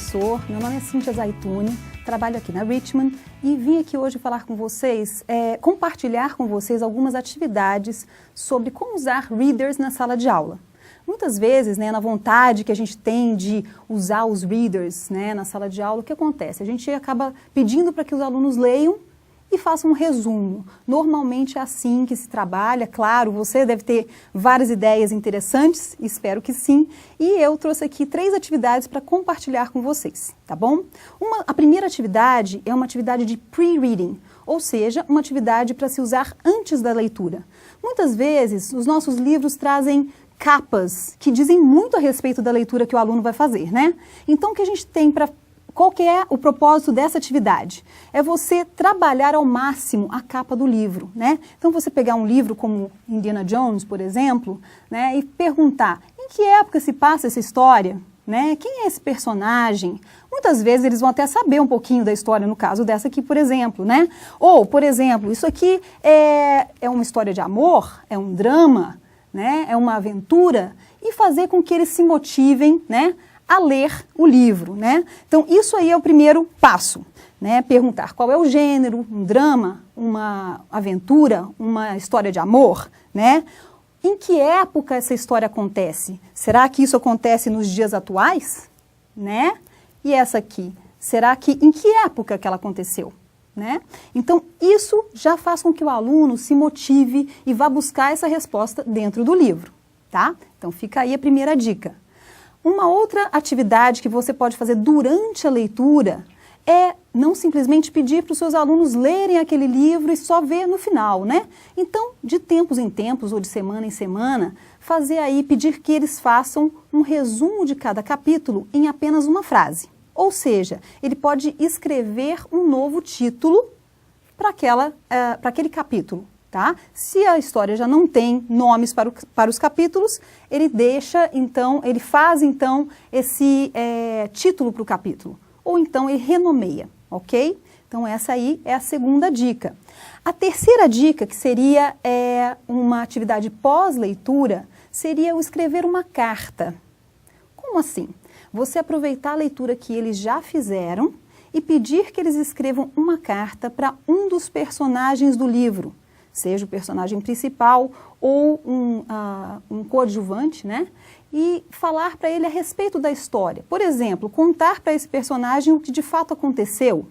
professor, meu nome é Cíntia Zaituni, trabalho aqui na Richmond e vim aqui hoje falar com vocês, compartilhar com vocês algumas atividades sobre como usar readers na sala de aula. Muitas vezes, na vontade que a gente tem de usar os readers na sala de aula, o que acontece? A gente acaba pedindo para que os alunos leiam e façam um resumo. Normalmente é assim que se trabalha, claro, você deve ter várias ideias interessantes, espero que sim, e eu trouxe aqui 3 atividades para compartilhar com vocês, tá bom? A primeira atividade é uma atividade de pre-reading, ou seja, uma atividade para se usar antes da leitura. Muitas vezes, os nossos livros trazem capas que dizem muito a respeito da leitura que o aluno vai fazer, né? Então, o que a gente tem para... Qual que é o propósito dessa atividade? É você trabalhar ao máximo a capa do livro, né? Então, você pegar um livro como Indiana Jones, por exemplo, né, e perguntar em que época se passa essa história, né? Quem é esse personagem? Muitas vezes eles vão até saber um pouquinho da história, no caso dessa aqui, por exemplo, né? Ou, por exemplo, isso aqui é uma história de amor, é um drama, né? É uma aventura, e fazer com que eles se motivem, né, a ler o livro, né? Então, isso aí é o primeiro passo, né? Perguntar qual é o gênero, um drama, uma aventura, uma história de amor, né? Em que época essa história acontece? Será que isso acontece nos dias atuais, né? E essa aqui, será que em que época que ela aconteceu, né? Então, isso já faz com que o aluno se motive e vá buscar essa resposta dentro do livro, tá? Então, fica aí a primeira dica. Uma outra atividade que você pode fazer durante a leitura é não simplesmente pedir para os seus alunos lerem aquele livro e só ver no final, né? Então, de tempos em tempos ou de semana em semana, fazer aí, pedir que eles façam um resumo de cada capítulo em apenas uma frase. Ou seja, ele pode escrever um novo título para aquele capítulo. Tá? Se a história já não tem nomes para os capítulos, ele faz esse título para o capítulo. Ou então ele renomeia, ok? Então essa aí é a segunda dica. A terceira dica, que seria uma atividade pós-leitura, seria o escrever uma carta. Como assim? Você aproveitar a leitura que eles já fizeram e pedir que eles escrevam uma carta para um dos personagens do livro, seja o personagem principal ou um coadjuvante, né? E falar para ele a respeito da história. Por exemplo, contar para esse personagem o que de fato aconteceu.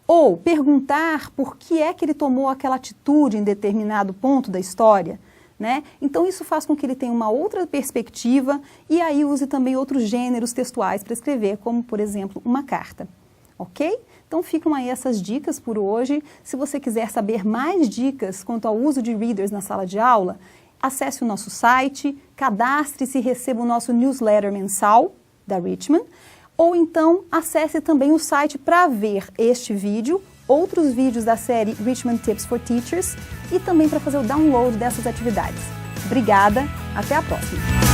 Ou perguntar por que é que ele tomou aquela atitude em determinado ponto da história, né? Então isso faz com que ele tenha uma outra perspectiva e aí use também outros gêneros textuais para escrever, como, por exemplo, uma carta. Ok? Então ficam aí essas dicas por hoje. Se você quiser saber mais dicas quanto ao uso de readers na sala de aula, acesse o nosso site, cadastre-se e receba o nosso newsletter mensal da Richmond, ou então acesse também o site para ver este vídeo, outros vídeos da série Richmond Tips for Teachers e também para fazer o download dessas atividades. Obrigada, até a próxima!